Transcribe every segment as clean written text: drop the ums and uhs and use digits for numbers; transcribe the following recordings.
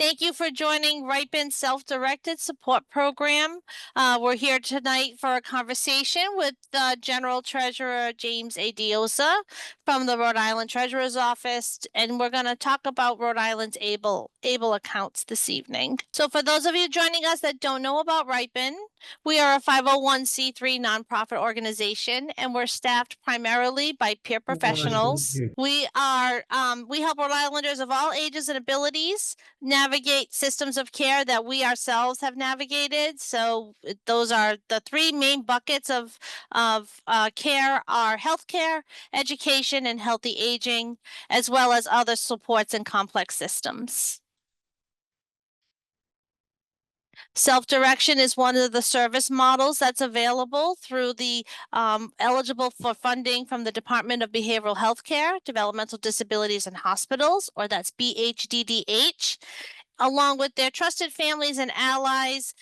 Thank you for joining Ripen's Self-Directed Support Program. We're here tonight for a conversation with General Treasurer James A. Diosa from the Rhode Island Treasurer's Office, and we're going to talk about Rhode Island's able accounts this evening. So for those of you joining us that don't know about Ripen, we are a 501c3 nonprofit organization, and we're staffed primarily by peer professionals. We help Rhode Islanders of all ages and abilities navigate systems of care that we ourselves have navigated. So those are the three main buckets of care: are healthcare, education, and healthy aging, as well as other supports and complex systems. Self-direction is one of the service models that's available through the eligible for funding from the Department of Behavioral Health Care, Developmental Disabilities and Hospitals, or that's BHDDH. Along with their trusted families and allies,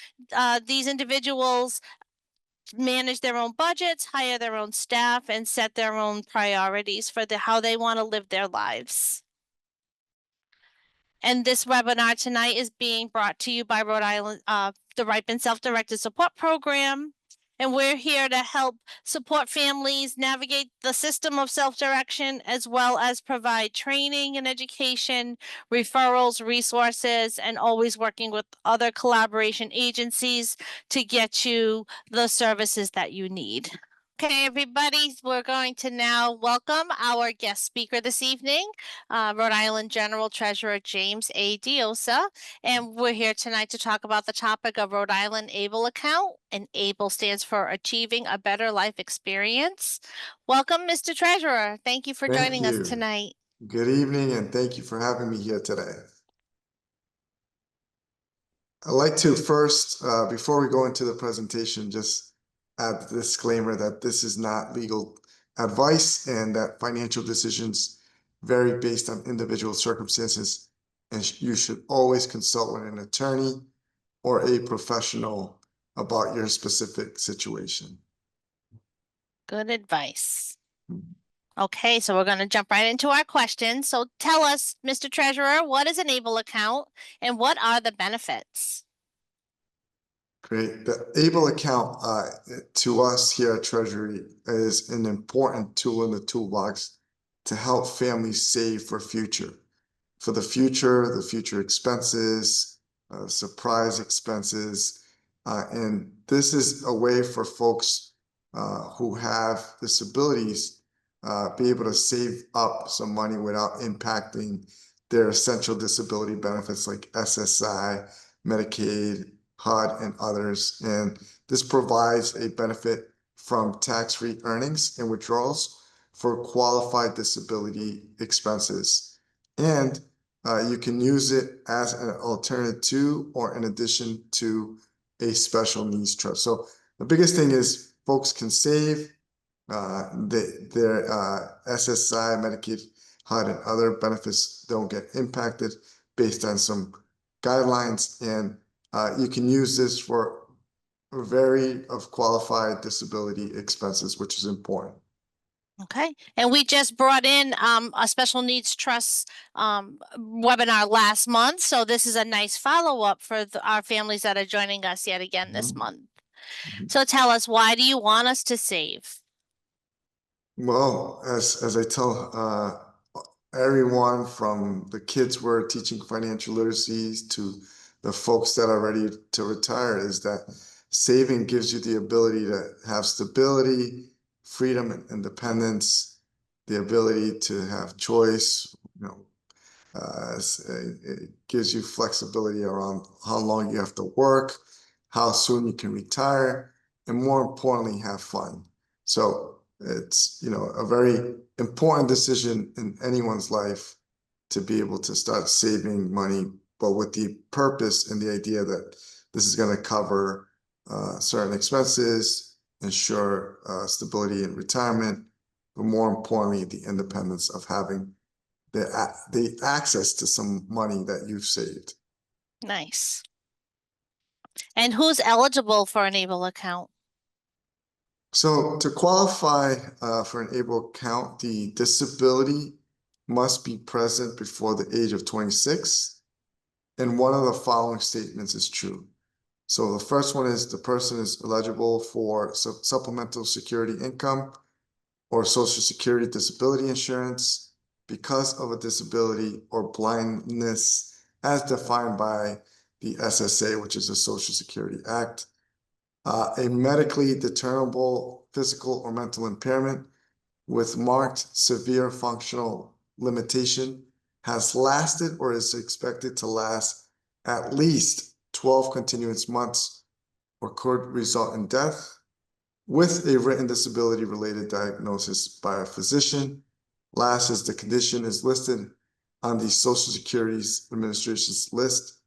these individuals manage their own budgets, hire their own staff, and set their own priorities for how they want to live their lives. And this webinar tonight is being brought to you by Rhode Island, the Ripen Self-Directed Support Program. And we're here to help support families navigate the system of self-direction, as well as provide training and education, referrals, resources, and always working with other collaboration agencies to get you the services that you need. Okay, everybody, we're going to now welcome our guest speaker this evening, Rhode Island General Treasurer James A. Diosa, and we're here tonight to talk about the topic of Rhode Island ABLE account, and ABLE stands for Achieving a Better Life Experience. Welcome, Mr. Treasurer. Thank you for joining us tonight. Good evening, and thank you for having me here today. I'd like to first, before we go into the presentation, just add the disclaimer that this is not legal advice and that financial decisions vary based on individual circumstances, and you should always consult with an attorney or a professional about your specific situation. Good advice. Okay, so we're going to jump right into our questions. So tell us, Mr. Treasurer, what is an ABLE account and what are the benefits? Great. The ABLE account to us here at Treasury is an important tool in the toolbox to help families save for the future expenses, surprise expenses. And this is a way for folks who have disabilities be able to save up some money without impacting their essential disability benefits like SSI, Medicaid, HUD, and others. And this provides a benefit from tax-free earnings and withdrawals for qualified disability expenses. And you can use it as an alternative to or in addition to a special needs trust. So the biggest thing is folks can save their SSI, Medicaid, HUD, and other benefits don't get impacted based on some guidelines. And you can use this for a variety of qualified disability expenses, which is important. Okay, and we just brought in a special needs trust webinar last month, so this is a nice follow-up for our families that are joining us yet again this month. So tell us, why do you want us to save? Well, as I tell everyone, from the kids we're teaching financial literacy to the folks that are ready to retire, is that saving gives you the ability to have stability, freedom, and independence, the ability to have choice. It gives you flexibility around how long you have to work, how soon you can retire, and more importantly, have fun. So it's a very important decision in anyone's life to be able to start saving money, but with the purpose and the idea that this is going to cover certain expenses, ensure stability in retirement, but more importantly, the independence of having the access to some money that you've saved. Nice. And who's eligible for an ABLE account? So to qualify for an ABLE account, the disability must be present before the age of 26. and one of the following statements is true. So the first one is the person is eligible for supplemental security income or Social Security disability insurance because of a disability or blindness as defined by the SSA, which is the Social Security Act. A medically determinable physical or mental impairment with marked severe functional limitation has lasted or is expected to last at least 12 continuous months or could result in death with a written disability related diagnosis by a physician. Last is the condition is listed on the Social Security Administration's list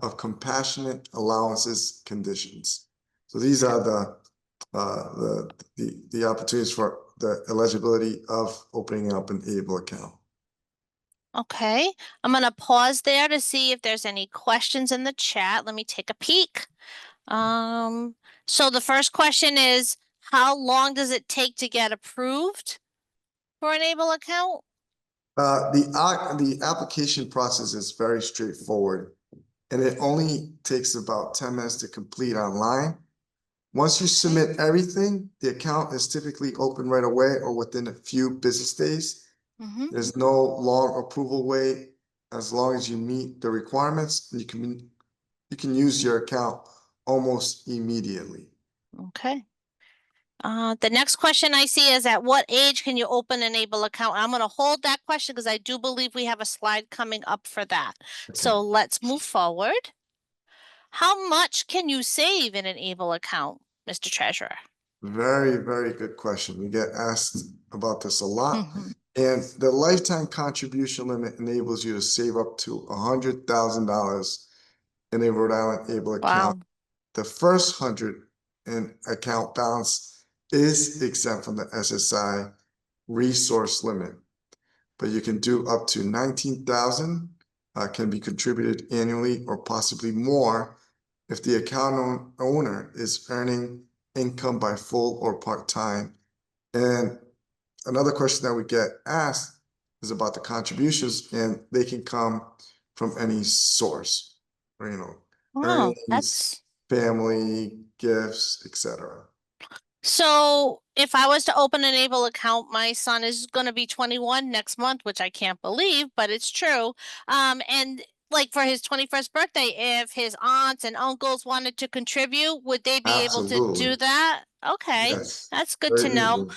of compassionate allowances conditions. So these are the opportunities for the eligibility of opening up an ABLE account. Okay, I'm gonna pause there to see if there's any questions in the chat. Let me take a peek. So the first question is, how long does it take to get approved for an ABLE account? The application process is very straightforward, and it only takes about 10 minutes to complete online. Once you submit everything, the account is typically open right away or within a few business days. There's no long approval wait. As long as you meet the requirements, you can use your account almost immediately. Okay. The next question I see is, at what age can you open an ABLE account? I'm going to hold that question because I do believe we have a slide coming up for that. So let's move forward. How much can you save in an ABLE account, Mr. Treasurer? Very, very good question. We get asked about this a lot. And the lifetime contribution limit enables you to save up to $100,000 in a Rhode Island ABLE account. Wow. The first 100 in account balance is exempt from the SSI resource limit, but you can do up to 19,000 can be contributed annually or possibly more if the account owner is earning income by full or part-time. And another question that we get asked is about the contributions, and they can come from any source, or, Wow, earnings, family, gifts, etc. So if I was to open an ABLE account, my son is going to be 21 next month, which I can't believe, but it's true. And like for his 21st birthday, if his aunts and uncles wanted to contribute, would they be able to do Absolutely. that? Okay, Yes. that's good to Very know. easily.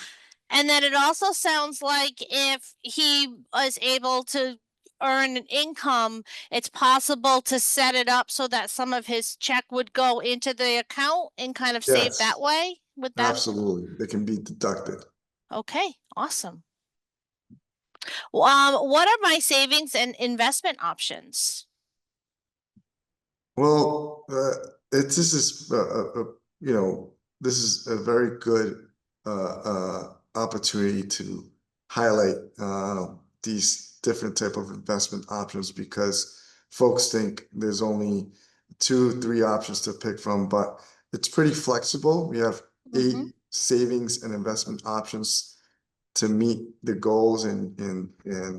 And then it also sounds like if he was able to earn an income, it's possible to set it up so that some of his check would go into the account and kind of save that Yes. way. Would that? Absolutely. They can be deducted. Okay, awesome. What are my savings and investment options? Well, this is this is a very good opportunity to highlight these different type of investment options, because folks think there's only 2-3 options to pick from, but it's pretty flexible. We have 8 savings and investment options to meet the goals and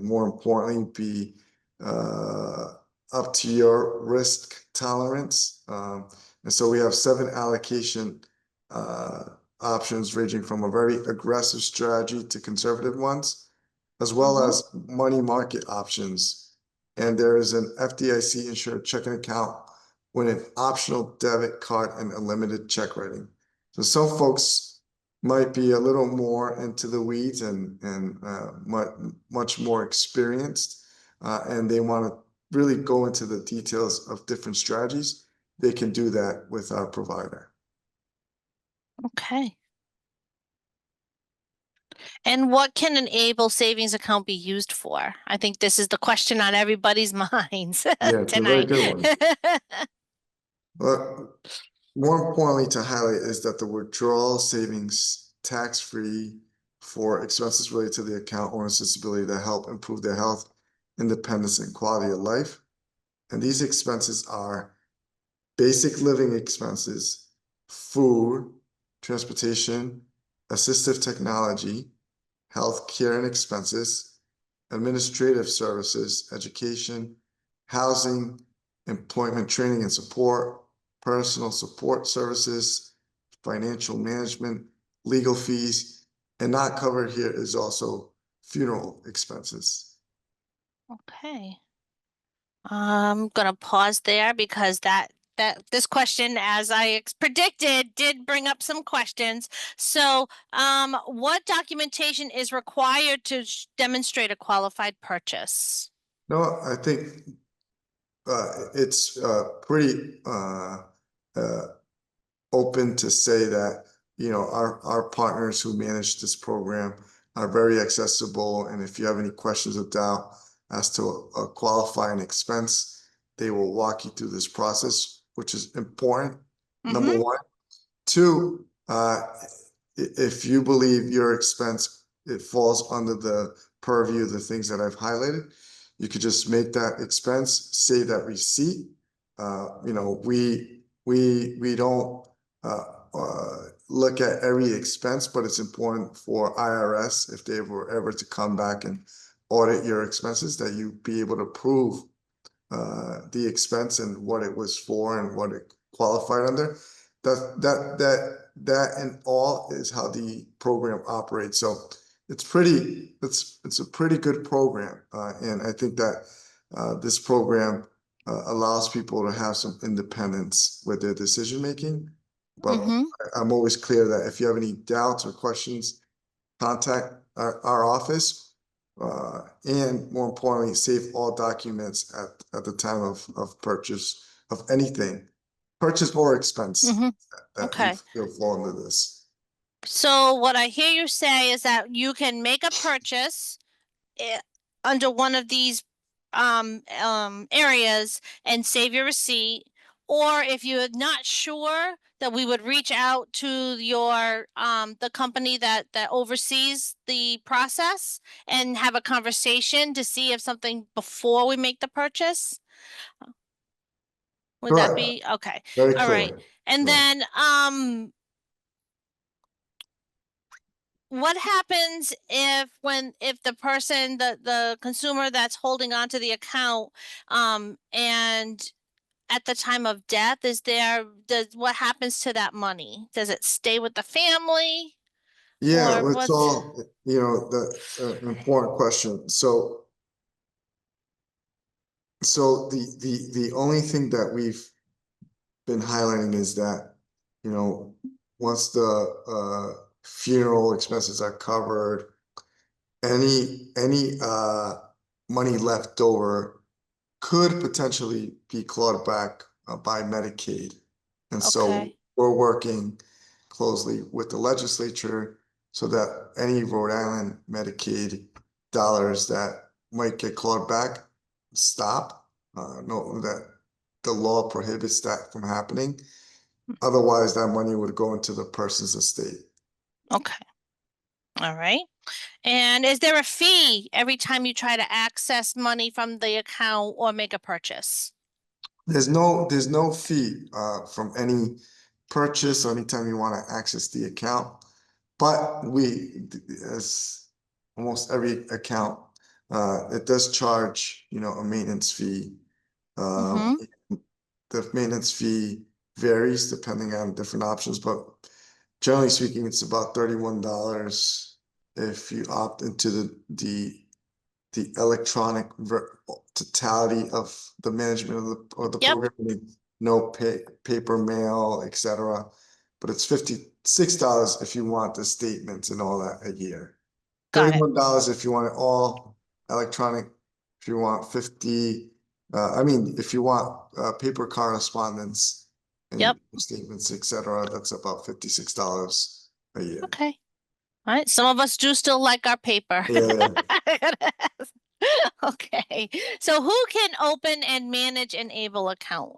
more importantly be up to your risk tolerance. And so we have 7 allocation options ranging from a very aggressive strategy to conservative ones, as well as money market options. And there is an FDIC insured checking account with an optional debit card and a limited check writing. So some folks might be a little more into the weeds and much more experienced, and they want to really go into the details of different strategies. They can do that with our provider. Okay. And what can an ABLE savings account be used for? I think this is the question on everybody's minds Yeah, it's a very tonight. good one. But more importantly to highlight is that the withdrawal savings tax-free for expenses related to the account owner's disability that help improve their health, independence, and quality of life. And these expenses are basic living expenses, food, transportation, assistive technology, health care and expenses, administrative services, education, housing, employment training and support, personal support services, financial management, legal fees, and not covered here is also funeral expenses. Okay. I'm gonna pause there because this question, as I predicted, did bring up some questions. So, what documentation is required to demonstrate a qualified purchase? No, I think it's pretty open to say that, you know, our partners who manage this program are very accessible. And if you have any questions or doubt as to a qualifying expense, they will walk you through this process, which is important. Number Mm-hmm. one. Two, if you believe your expense, it falls under the purview of the things that I've highlighted, you could just make that expense, save that receipt. You know, we don't look at every expense, but it's important for IRS, if they were ever to come back and audit your expenses, that you be able to prove the expense and what it was for and what it qualified under. That and all is how the program operates. So it's a pretty good program, and I think that this program allows people to have some independence with their decision making. But Mm-hmm. I'm always clear that if you have any doubts or questions, contact our office. And more importantly, save all documents at the time of purchase of anything, purchase or expense Mm-hmm. that you Okay. feel fall into this. So what I hear you say is that you can make a purchase eh, under one of these areas and save your receipt, or if you're not sure, that we would reach out to your the company that oversees the process and have a conversation to see if something before we make the purchase. Would that Correct. be okay? Very All right. clear. And Right. then what happens if the person, the consumer that's holding on to the account, and at the time of death, does what happens to that money? Does it stay with the family Yeah, or well, it's what's? all, you know, the important question. So the only thing that we've been highlighting is that, you know, once the funeral expenses are covered, any money left over could potentially be clawed back by Medicaid. And so Okay. we're working closely with the legislature so that any Rhode Island Medicaid dollars that might get clawed back stop. No, that the law prohibits that from happening. Otherwise, that money would go into the person's estate. Okay. All right. And is there a fee every time you try to access money from the account or make a purchase? There's no fee from any purchase or anytime you want to access the account. But as almost every account, it does charge, you know, a maintenance fee. Mm-hmm. The maintenance fee varies depending on different options, but generally speaking, it's about $31 if you opt into the electronic totality of the management of the Yep. program, meaning no paper mail, etc. But it's $56 if you want the statements and all that a year. Got it. $31 if you want it all electronic. If you want 50, if you want paper correspondence and Yep. statements, etc., that's about $56 a year. Okay. All right. Some of us do still like our paper. Yeah. Okay. So who can open and manage an Able account?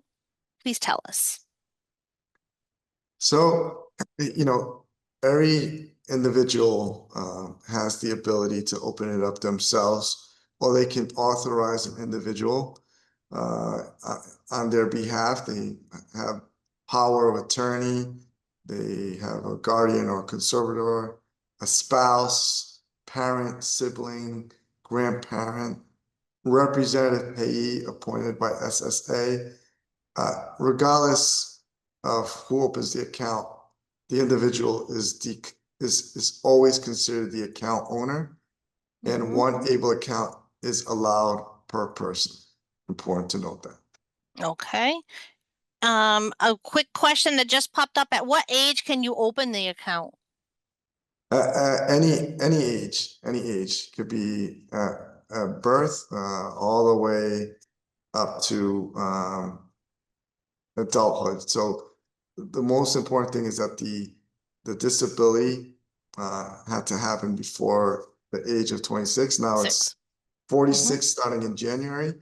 Please tell us. So, you know, every individual has the ability to open it up themselves, or they can authorize an individual on their behalf. They have power of attorney, they have a guardian or conservator, a spouse, parent, sibling, grandparent. representative payee appointed by SSA. Regardless of who opens the account, the individual is always considered the account owner, and one able account is allowed per person. Important to note that. Okay. A quick question that just popped up. At what age can you open the account? Any age could be birth all the way up to adulthood. So the most important thing is that the disability had to happen before the age of 26. Now 6. it's 46 starting in January.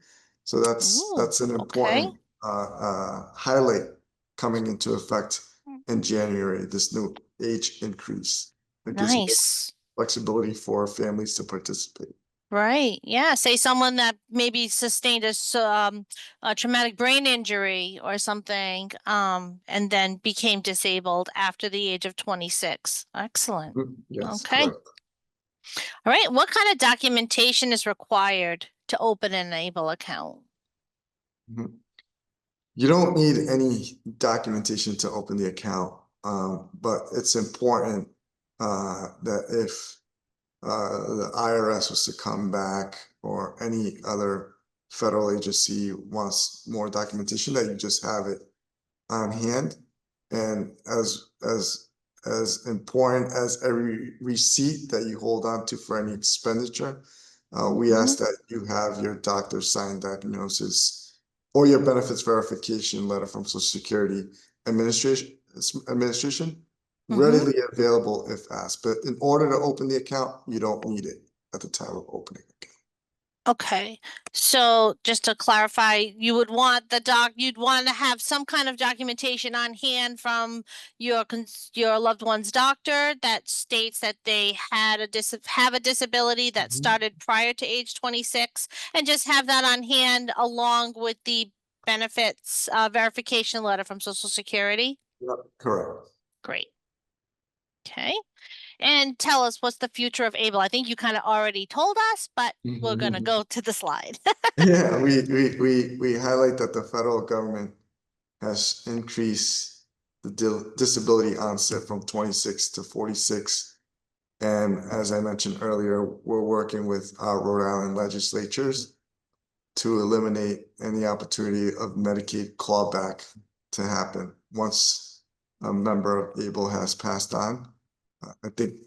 So that's an Okay. important highlight coming into effect in January, this new age increase. It gives more Nice. flexibility for families to participate. Right. Yeah. Say someone that maybe sustained a traumatic brain injury or something, and then became disabled after the age of 26. Excellent. Yes, Okay. correct. All right. What kind of documentation is required to open an Able account? Mhm. You don't need any documentation to open the account, but it's important that if the IRS was to come back or any other federal agency wants more documentation, that you just have it on hand. And as important as every receipt that you hold on to for any expenditure, we ask that you have your doctor's signed diagnosis or your benefits verification letter from Social Security Administration readily available if asked. But in order to open the account, you don't need it at the time of opening. Okay, so just to clarify, you would want you'd want to have some kind of documentation on hand from your loved one's doctor that states that they had have a disability that started prior to age 26, and just have that on hand along with the benefits verification letter from Social Security. Yep, correct. Great. Okay. And tell us, what's the future of Able? I think you kind of already told us, but we're gonna go to the slide. Yeah, we highlight that the federal government has increased the disability onset from 26 to 46. And as I mentioned earlier, we're working with our Rhode Island legislatures to eliminate any opportunity of Medicaid clawback to happen once a member of ABLE has passed on. I think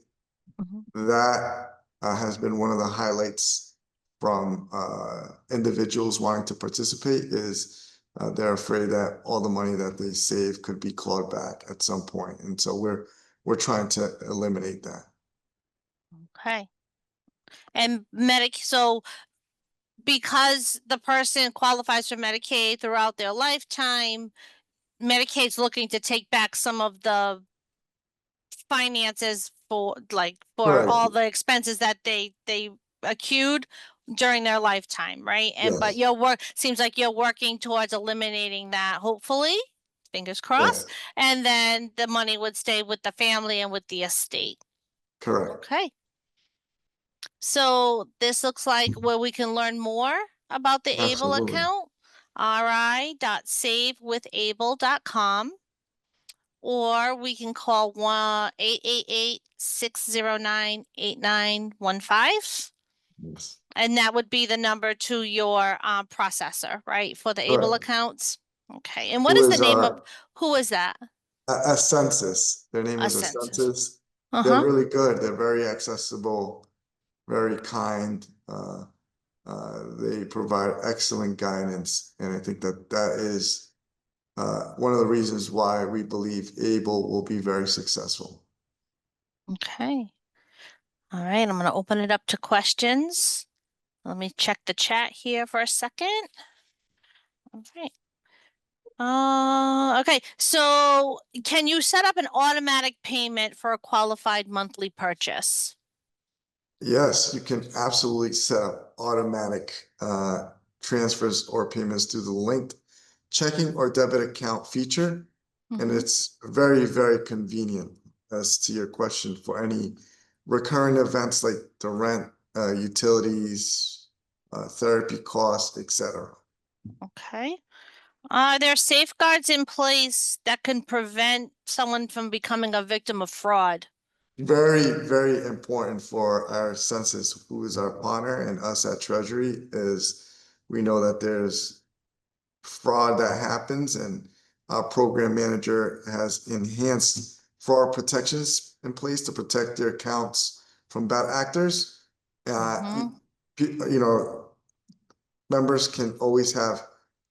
that has been one of the highlights from individuals wanting to participate is they're afraid that all the money that they save could be clawed back at some point. And so we're trying to eliminate that. Okay. And so because the person qualifies for Medicaid throughout their lifetime, Medicaid's looking to take back some of the finances for Right. all the expenses that they accrued during their lifetime, right? And but Yes. seems like you're working towards eliminating that, hopefully, fingers crossed, Yes. and then the money would stay with the family and with the estate. Correct. Okay. So this looks like where we can learn more about the Able Absolutely. account, ri.savewithable.com, or we can call 1-888-609-8915. Yes. And that would be the number to your processor, right, for the Able Correct. accounts. Okay. And what Who is the is name of who is that? a census? Their name A is a census. census. They're Uh-huh. really good. They're very accessible, very kind. They provide excellent guidance, and I think that that is one of the reasons why we believe ABLE will be very successful. Okay. All right, I'm going to open it up to questions. Let me check the chat here for a second. All right. Okay, so can you set up an automatic payment for a qualified monthly purchase? Yes, you can absolutely set up automatic transfers or payments through the linked checking or debit account feature. And it's very, very convenient as to your question for any recurring events like the rent, utilities, therapy costs, etc. Okay. Are there safeguards in place that can prevent someone from becoming a victim of fraud? Very, very important for our census, who is our partner, and us at Treasury, is we know that there's fraud that happens, and our program manager has enhanced fraud protections in place to protect their accounts from bad actors. Mhm. You know, members can always have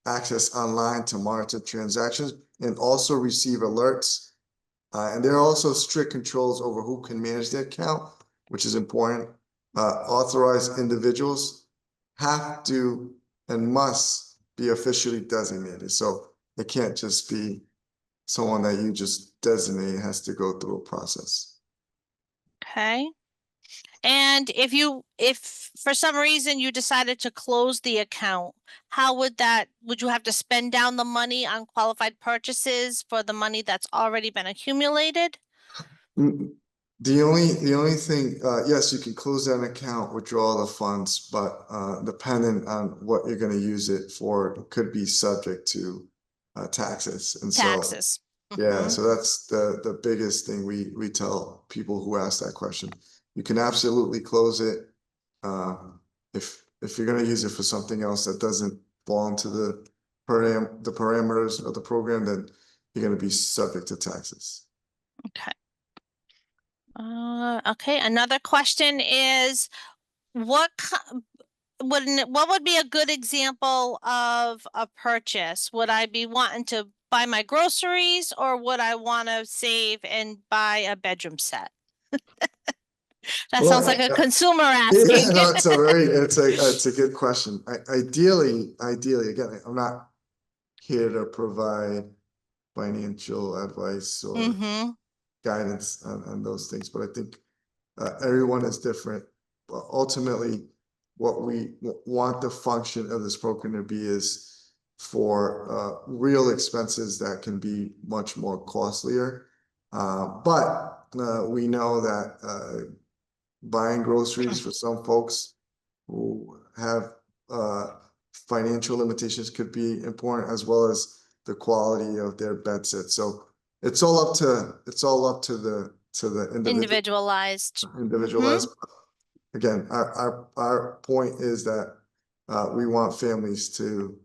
access online to monitor transactions and also receive alerts. And there are also strict controls over who can manage the account, which is important. Authorized individuals have to and must be officially designated. So it can't just be someone that you just designate. It has to go through a process. Okay. And if for some reason you decided to close the account, how would you have to spend down the money on qualified purchases for the money that's already been accumulated? Mm, the only thing, yes, you can close that account, withdraw the funds, but dependent on what you're going to use it for, it could be subject to taxes. And so, Taxes. yeah, Mhm. so that's the biggest thing we tell people who ask that question. You can absolutely close it. Uh, if you're going to use it for something else that doesn't fall into the parameters of the program, then you're going to be subject to taxes. Okay. Okay. Another question is what ki- what would be a good example of a purchase? Would I be wanting to buy my groceries or would I want to save and buy a bedroom set? That sounds like Well, a consumer yeah, asking. no, it's a good question. Ideally, again, I'm not here to provide financial advice or Mm-hmm. guidance on those things, but I think everyone is different. But ultimately, what we want the function of this program to be is for real expenses that can be much more costlier. But we know that buying groceries for some folks who have financial limitations could be important, as well as the quality of their bed set. So it's all up to the Individualized. Mm-hmm. individualized. Again, our point is that we want families to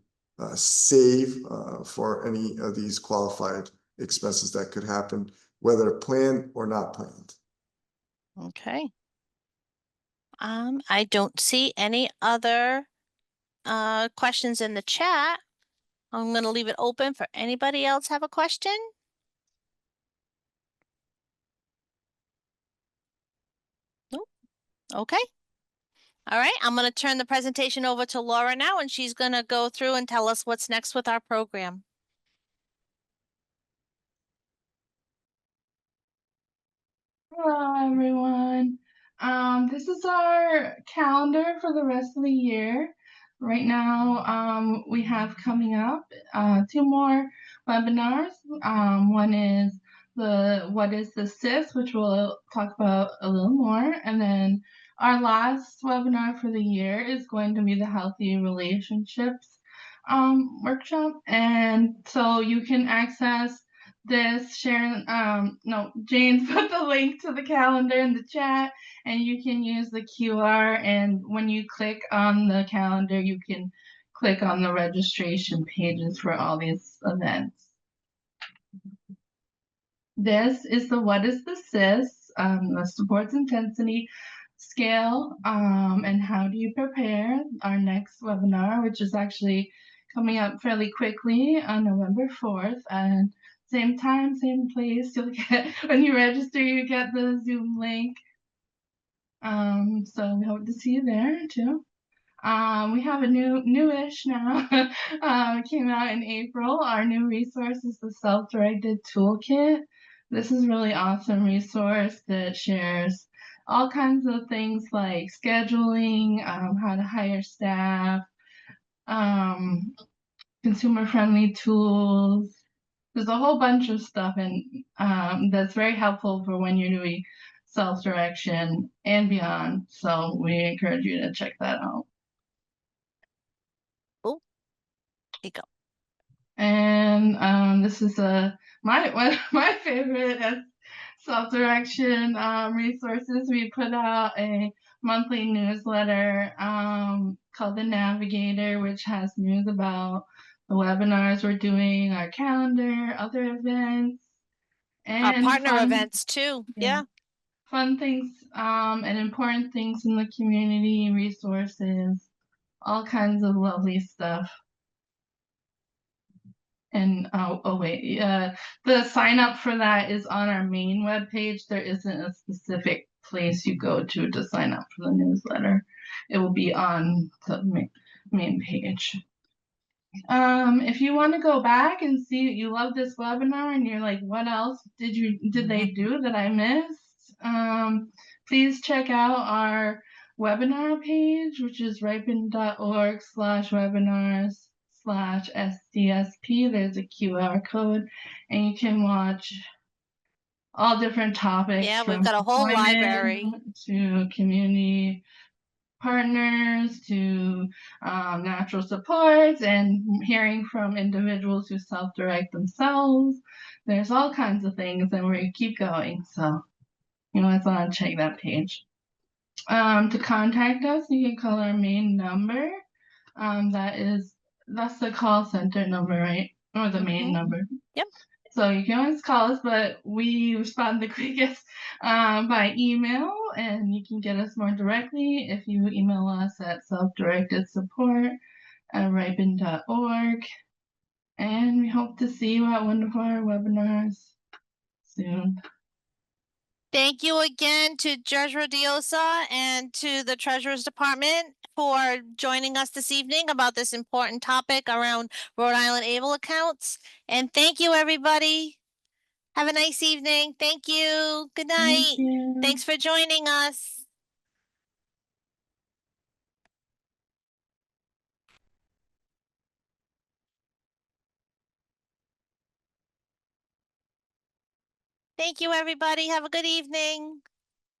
save for any of these qualified expenses that could happen, whether planned or not planned. Okay. I don't see any other questions in the chat. I'm gonna leave it open for anybody else have a question. Nope. Okay. All right. I'm gonna turn the presentation over to Laura now, and she's gonna go through and tell us what's next with our program. Hello, everyone. This is our calendar for the rest of the year. Right now, we have coming up two more webinars. One is the What is the SIS, which we'll talk about a little more. And then our last webinar for the year is going to be the Healthy Relationships workshop. And so you can access this. Sharon, no, Jane's put the link to the calendar in the chat, and you can use the QR, and when you click on the calendar, you can click on the registration pages for all these events. This is the What is the SIS, the Supports Intensity Scale, and how do you prepare, our next webinar, which is actually coming up fairly quickly on November 4th. And same time, same place, you'll get, when you register, you get the Zoom link. So we hope to see you there too. We have a newish now. It came out in April. Our new resource is the Self-Directed Toolkit. This is a really awesome resource that shares all kinds of things like scheduling, how to hire staff, consumer-friendly tools. There's a whole bunch of stuff and that's very helpful for when you're doing self-direction and beyond. So we encourage you to check that out. you go. And this is one of my favorite self-direction resources. We put out a monthly newsletter called The Navigator, which has news about the webinars we're doing, our calendar, other events, Our and partner fun, events too. Yeah. fun things and important things in the community, resources, all kinds of lovely stuff. And the sign up for that is on our main webpage. There isn't a specific place you go to sign up for the newsletter. It will be on the main page. If you want to go back and see you love this webinar and you're like, what else did they do that I missed? Please check out our webinar page, which is ripen.org/webinars/SDSP. There's a QR code, and you can watch all different topics. Yeah, we've from got a whole library to community partners to natural supports and hearing from individuals who self-direct themselves. There's all kinds of things, and we keep going. So you might want to check that page. To contact us, you can call our main number. That's the call center number, right? Or the main number. Yep. So you can always call us, but we respond the quickest by email, and you can get us more directly if you email us at self-directed support@ripen.org. And we hope to see you at one of our webinars soon. Thank you again to Treasurer Diosa and to the Treasurer's Department for joining us this evening about this important topic around Rhode Island Able accounts. And thank you, everybody. Have a nice evening. Thank you. Good night. Thank you. Thanks for joining us. Thank you, everybody. Have a good evening.